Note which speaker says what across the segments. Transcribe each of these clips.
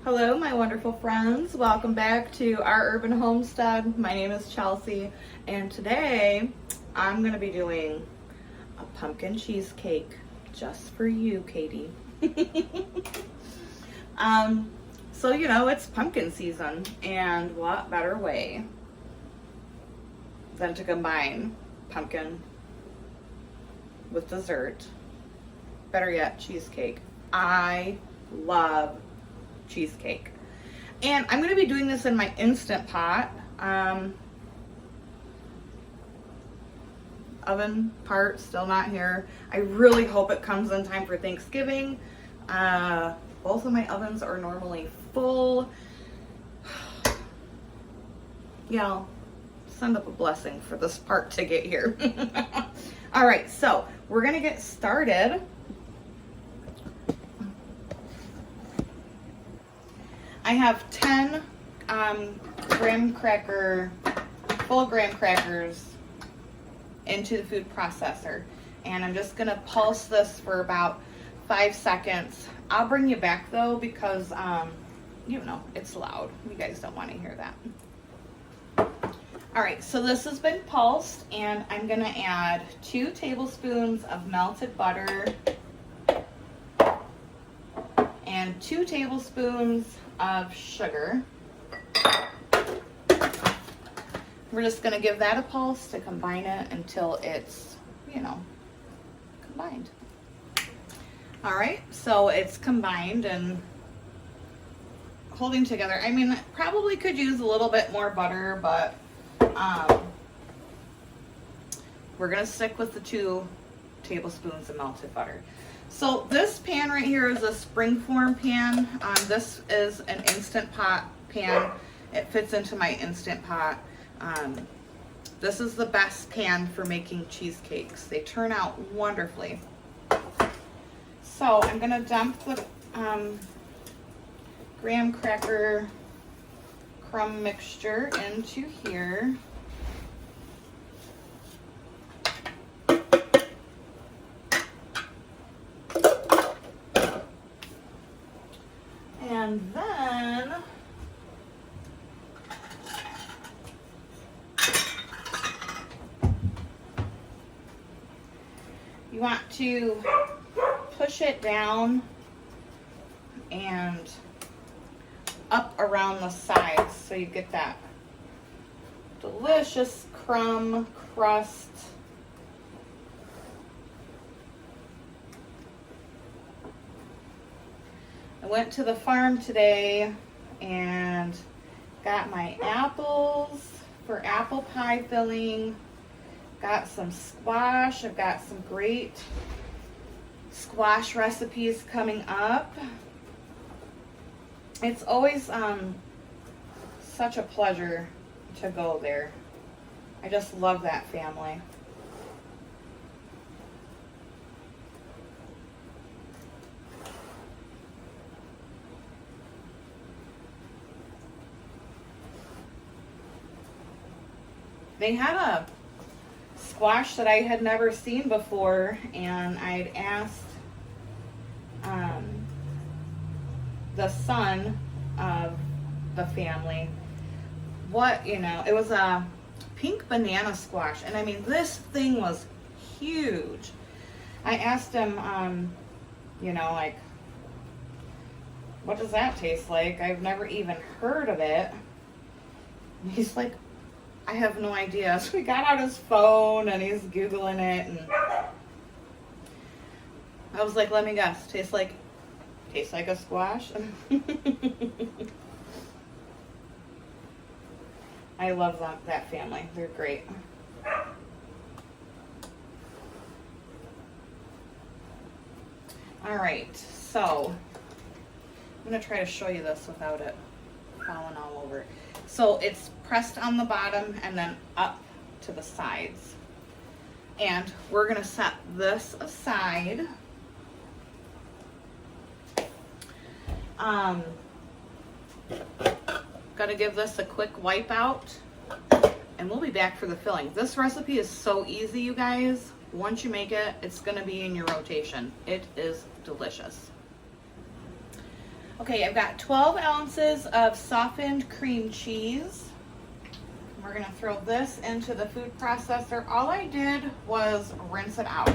Speaker 1: Hello, my wonderful friends. Welcome back to our urban homestead. My name is Chelsea, and today I'm going to be doing a pumpkin cheesecake just for you, Katie. So you know, it's pumpkin season, and what better way than to combine pumpkin with dessert? Better yet, cheesecake. I love cheesecake. And I'm going to be doing this in my Instant Pot. Oven part still not here. I really hope it comes in time for Thanksgiving. Both of my ovens are normally full. Yeah, send up a blessing for this part to get here. All right, so we're going to get started. I have 10 full graham crackers into the food processor, and I'm just gonna pulse this for about 5 seconds. I'll bring you back though, because you know, it's loud. You guys don't want to hear that. All right, so this has been pulsed, and I'm gonna add 2 tablespoons of melted butter and 2 tablespoons of sugar. We're just going to give that a pulse to combine it until it's, you know, combined. All right, so it's combined and holding together. I mean, probably could use a little bit more butter, but we're going to stick with the 2 tablespoons of melted butter. So this pan right here is a springform pan. This is an Instant Pot pan. It fits into my Instant Pot. This is the best pan for making cheesecakes. They turn out wonderfully. So I'm gonna dump the graham cracker crumb mixture into here. And then you want to push it down and up around the sides so you get that delicious crumb crust. I went to the farm today and got my apples for apple pie filling. Got some squash. I've got some great squash recipes coming up. It's always such a pleasure to go there. I just love that family. They had a squash that I had never seen before, and I'd asked the son of the family what, you know, it was a pink banana squash, and I mean, this thing was huge. I asked him, you know, like, what does that taste like? I've never even heard of it. And he's like, I have no idea. So he got out his phone and he's Googling it, and I was like, let me guess. Tastes like a squash? I love that family. They're great. All right, so I'm gonna try to show you this without it falling all over. So it's pressed on the bottom and then up to the sides. And we're gonna set this aside. Gotta give this a quick wipe out, and we'll be back for the filling. This recipe is so easy, you guys. Once you make it, it's gonna be in your rotation. It is delicious. Okay, I've got 12 ounces of softened cream cheese. We're gonna throw this into the food processor. All I did was rinse it out.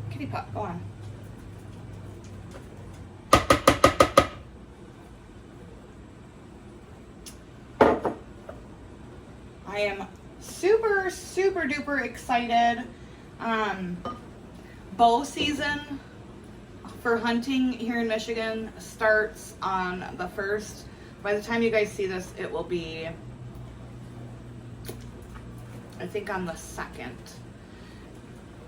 Speaker 1: Kitty pup, go on. I am super, super duper excited. Bow season for hunting here in Michigan starts on the 1st. By the time you guys see this, it will be, I think, on the 2nd.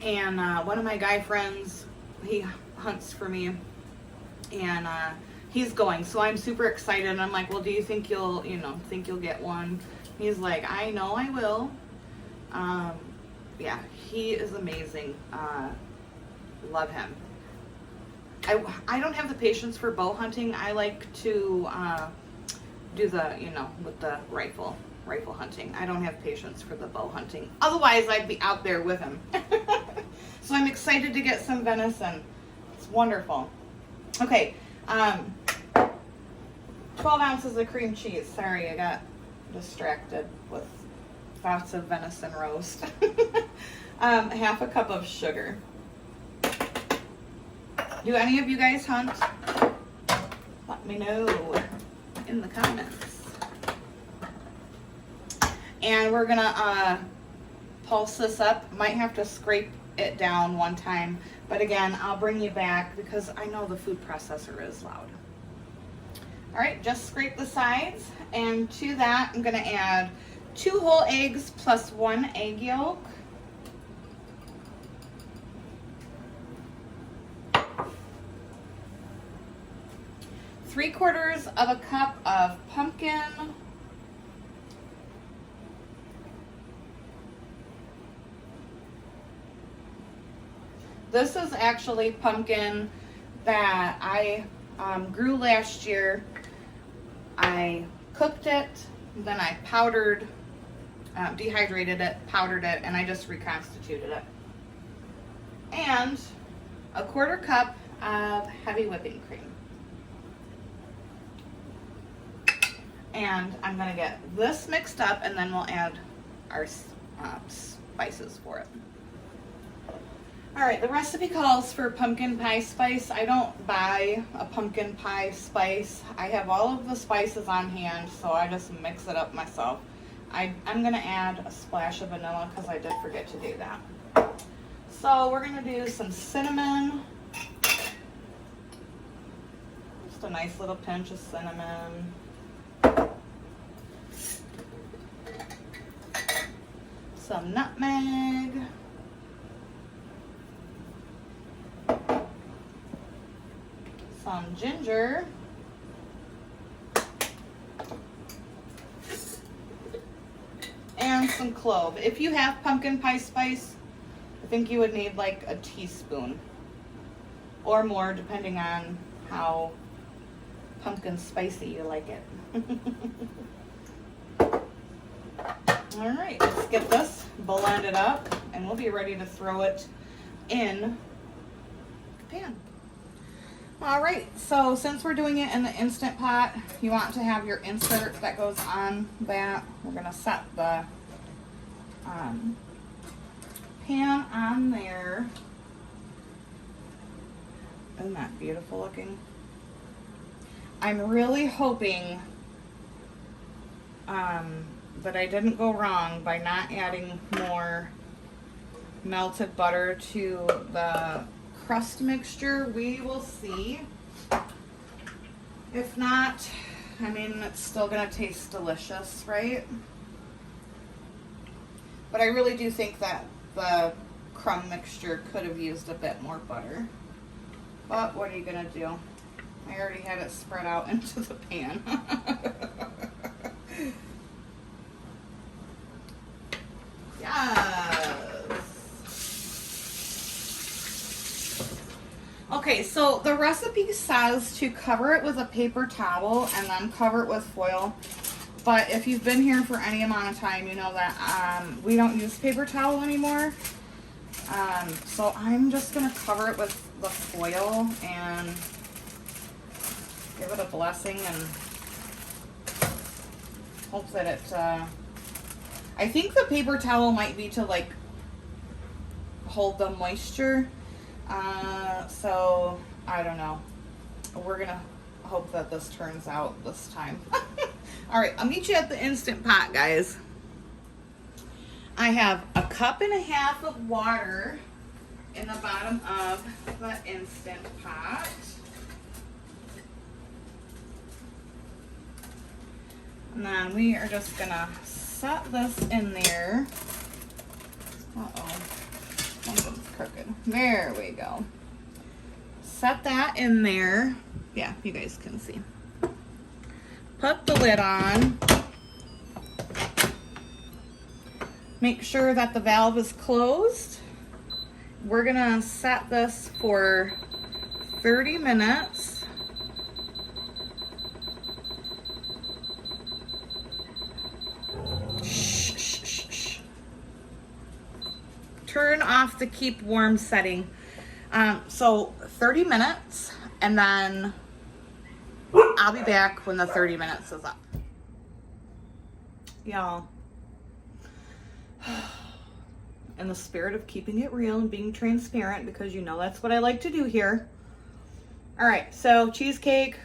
Speaker 1: And one of my guy friends, he hunts for me, and he's going. So I'm super excited. And I'm like, well, do you think you'll get one? He's like, I know I will. Yeah, he is amazing. Love him. I don't have the patience for bow hunting. I like to do the, with the rifle hunting. I don't have patience for the bow hunting. Otherwise, I'd be out there with him. So I'm excited to get some venison. It's wonderful. Okay, 12 ounces of cream cheese. Sorry, I got distracted with thoughts of venison roast. Half a cup of sugar. Do any of you guys hunt? Let me know in the comments. And we're gonna pulse this up. Might have to scrape it down one time, but again, I'll bring you back because I know the food processor is loud. All right, just scrape the sides, and to that I'm gonna add 2 whole eggs plus 1 egg yolk. Three-quarters of a cup of pumpkin. This is actually pumpkin that I grew last year. I cooked it, then I powdered, dehydrated it, powdered it, and I just reconstituted it. And a 1/4 cup of heavy whipping cream. And I'm gonna get this mixed up, and then we'll add our spices for it. All right, the recipe calls for pumpkin pie spice. I don't buy a pumpkin pie spice. I have all of the spices on hand, so I just mix it up myself. I'm gonna add a splash of vanilla because I did forget to do that. So we're gonna do some cinnamon. Just a nice little pinch of cinnamon. Some nutmeg. Some ginger. And some clove. If you have pumpkin pie spice, I think you would need like a teaspoon or more, depending on how pumpkin spicy you like it. All right, let's get this blended up, and we'll be ready to throw it in the pan. All right, so since we're doing it in the Instant Pot, you want to have your insert that goes on that. We're gonna set the pan on there. Isn't that beautiful looking? I'm really hoping that I didn't go wrong by not adding more melted butter to the crust mixture. We will see. If not, I mean, it's still gonna taste delicious, right? But I really do think that the crumb mixture could have used a bit more butter. But what are you gonna do? I already had it spread out into the pan. Okay, so the recipe says to cover it with a paper towel and then cover it with foil. But if you've been here for any amount of time, you know that we don't use paper towel anymore. So I'm just gonna cover it with the foil and give it a blessing and hope that it, I think the paper towel might be to like hold the moisture. So I don't know. We're gonna hope that this turns out this time. All right, I'll meet you at the Instant Pot, guys. I have 1.5 cups of water in the bottom of the Instant Pot. And then we are just gonna set this in there. Uh-oh, something's crooked. There we go. Set that in there. Yeah, you guys can see. Put the lid on. Make sure that the valve is closed. We're gonna set this for 30 minutes. Shh, shh, shh, shh. Turn off the keep warm setting. So 30 minutes, and then I'll be back when the 30 minutes is up. Y'all, in the spirit of keeping it real and being transparent, because you know that's what I like to do here. All right, so cheesecake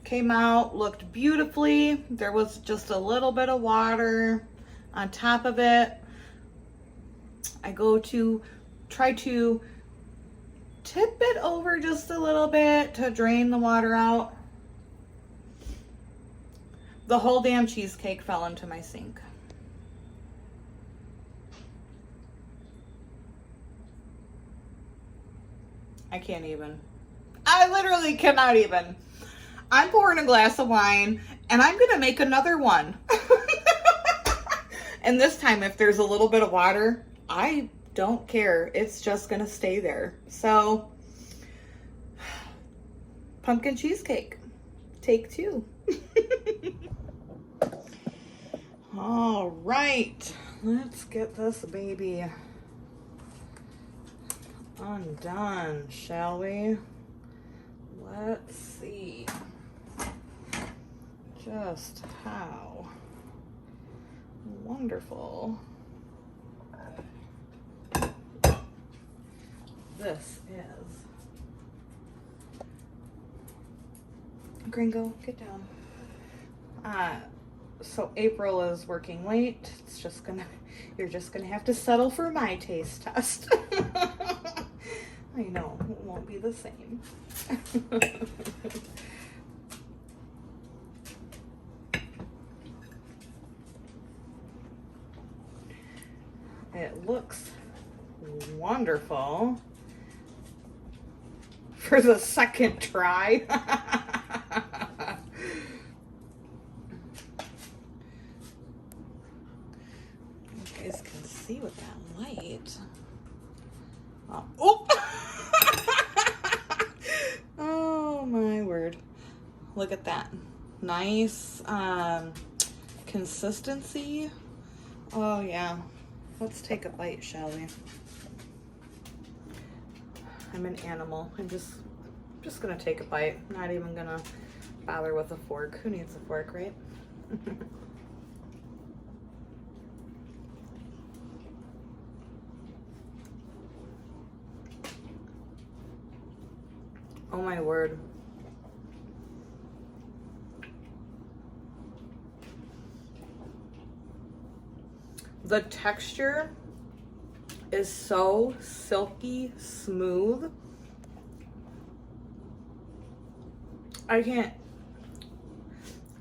Speaker 1: came out, looked beautifully. There was just a little bit of water on top of it. I go to try to tip it over just a little bit to drain the water out. The whole damn cheesecake fell into my sink. I can't even. I literally cannot even. I'm pouring a glass of wine and I'm gonna make another one. And this time, if there's a little bit of water, I don't care. It's just gonna stay there. So, pumpkin cheesecake, take 2. All right, let's get this baby undone, shall we? Let's see just how wonderful this is. Gringo, get down. So April is working late. You're just gonna have to settle for my taste test. I know, it won't be the same. It looks wonderful for the second try. You guys can see with that light. Oh. Oh my word. Look at that. Nice consistency. Oh yeah. Let's take a bite, shall we? I'm an animal. I'm just gonna take a bite. Not even gonna bother with a fork. Who needs a fork, right? Oh my word. The texture is so silky smooth. I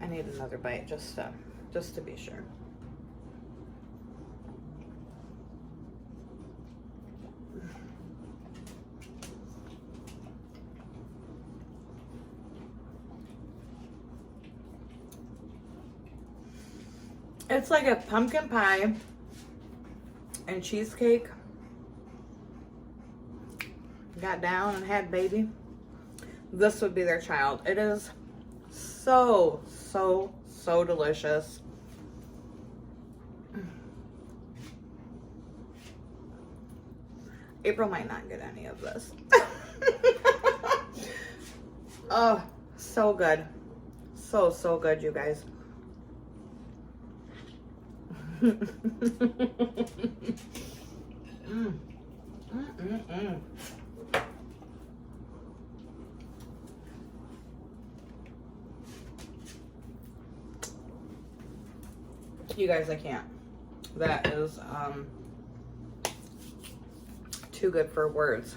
Speaker 1: need another bite just to be sure. It's like a pumpkin pie and cheesecake got down and had baby. This would be their child. It is so delicious. April might not get any of this. Oh, so good. So, so good, you guys. You guys, I can't. That is too good for words.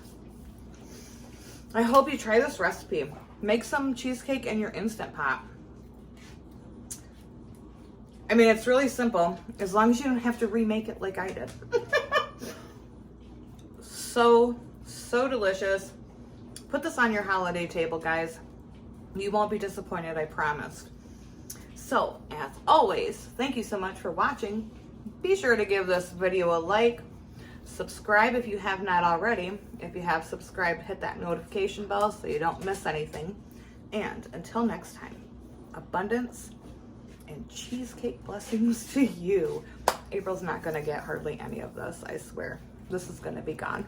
Speaker 1: I hope you try this recipe. Make some cheesecake in your Instant Pot. I mean, it's really simple, as long as you don't have to remake it like I did. So, so delicious. Put this on your holiday table, guys. You won't be disappointed, I promise. So, as always, thank you so much for watching. Be sure to give this video a like. Subscribe if you have not already. If you have subscribed, hit that notification bell so you don't miss anything. And until next time, abundance and cheesecake blessings to you. April's not gonna get hardly any of this, I swear. This is gonna be gone.